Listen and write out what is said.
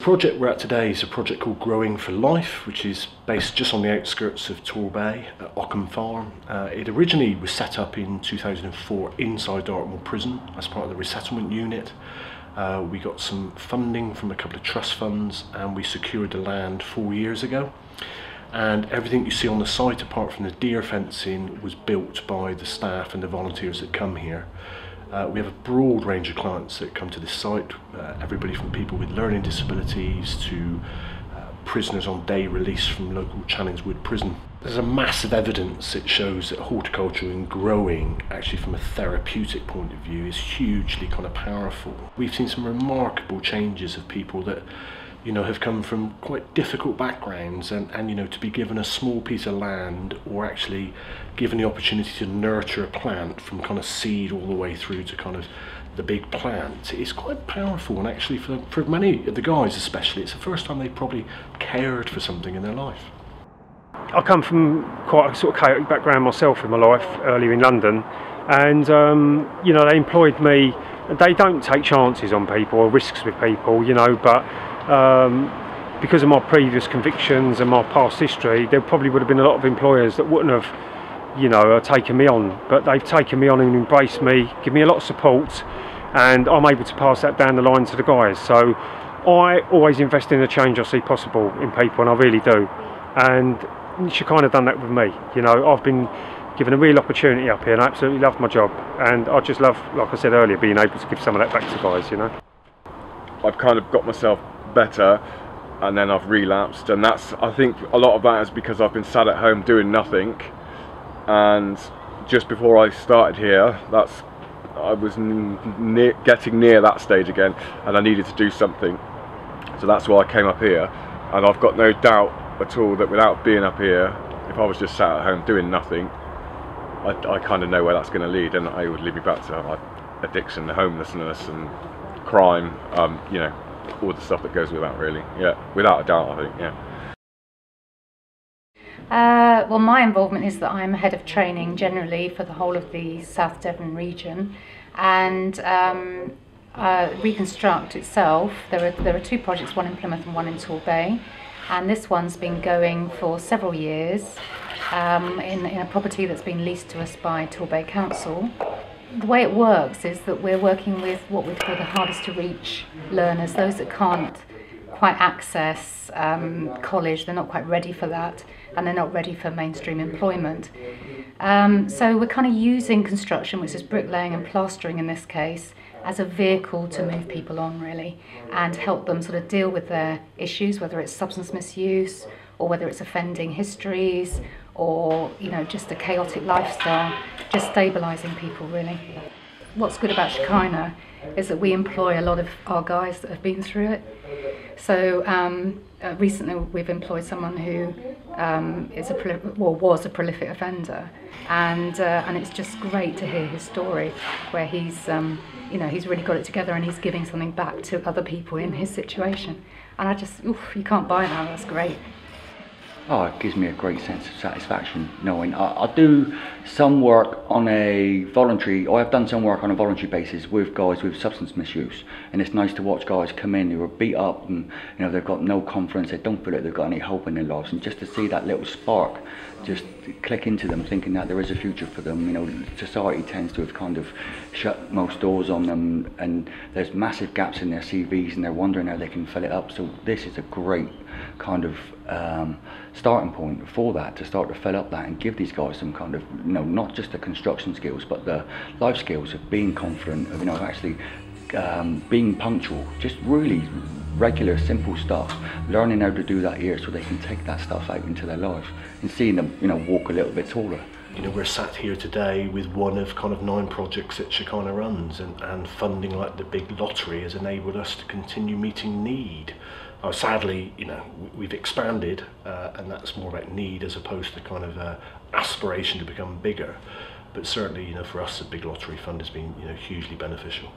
project we're at today is a project called Growing for Life, which is based just on the outskirts of Torbay at Ockham Farm. It originally was set up in 2004 inside Dartmoor Prison as part of the resettlement unit. We got some funding from a couple of trust funds and we secured the land 4 years ago. And everything you see on the site, apart from the deer fencing, was built by the staff and the volunteers that come here. We have a broad range of clients that come to this site, everybody from people with learning disabilities to prisoners on day release from local Channings Wood prison. There's a massive evidence that shows that horticulture and growing, actually from a therapeutic point of view, is hugely kind of powerful. We've seen some remarkable changes of people that, you know, have come from quite difficult backgrounds and you know, to be given a small piece of land or actually given the opportunity to nurture a plant from kind of seed all the way through to kind of the big plant is quite powerful. And actually for many of the guys especially, it's the first time they probably cared for something in their life. I come from quite a sort of chaotic background myself in my life, earlier in London, and you know, they employed me. They don't take chances on people or risks with people, you know, but because of my previous convictions and my past history, there probably would have been a lot of employers that wouldn't have, you know, taken me on. But they've taken me on and embraced me, give me a lot of support, and I'm able to pass that down the line to the guys. So I always invest in the change I see possible in people, and I really do. And Shekinah done that with me. You know, I've been given a real opportunity up here, and I absolutely love my job. And I just love, like I said earlier, being able to give some of that back to guys, you know. I've kind of got myself better and then I've relapsed, and that's, I think a lot of that is because I've been sat at home doing nothing. And just before I started here, I was getting near that stage again, and I needed to do something. So that's why I came up here, and I've got no doubt at all that without being up here, if I was just sat at home doing nothing, I kind of know where that's going to lead, and it would lead me back to like addiction, homelessness and crime, you know, all the stuff that goes with that, really. Yeah, without a doubt, I think. Yeah. Well, my involvement is that I'm head of training generally for the whole of the South Devon region, and Reconstruct itself, there are two projects, one in Plymouth and one in Torbay, and this one's been going for several years in a property that's been leased to us by Torbay Council. The way it works is that we're working with what we call the hardest to reach learners, those that can't quite access college, they're not quite ready for that, and they're not ready for mainstream employment. So we're kind of using construction, which is bricklaying and plastering in this case, as a vehicle to move people on, really, and help them sort of deal with their issues, whether it's substance misuse or whether it's offending histories or, you know, just a chaotic lifestyle, just stabilising people, really. What's good about Shekinah is that we employ a lot of our guys that have been through it. So recently we've employed someone who was a prolific offender, and it's just great to hear his story, where he's you know, he's really got it together and he's giving something back to other people in his situation. And I just, you can't buy that. That's great. Oh, it gives me a great sense of satisfaction knowing I do some work on a voluntary, or I've done some work on a voluntary basis with guys with substance misuse, and it's nice to watch guys come in who are beat up and, you know, they've got no confidence, they don't feel like they've got any hope in their lives, and just to see that little spark just click into them, thinking that there is a future for them. You know, society tends to have kind of shut most doors on them, and there's massive gaps in their CVs, and they're wondering how they can fill it up. So this is a great kind of starting point for that, to start to fill up that and give these guys some kind of, you know, not just the construction skills but the life skills of being confident, of, you know, actually being punctual, just really regular simple stuff, learning how to do that here so they can take that stuff out into their life and seeing them, you know, walk a little bit taller. You know, we're sat here today with one of kind of 9 projects that Shekinah runs, and funding like the big lottery has enabled us to continue meeting need. Sadly, you know, we've expanded, and that's more about need as opposed to kind of aspiration to become bigger. But certainly, you know, for us, the big lottery fund has been, you know, hugely beneficial.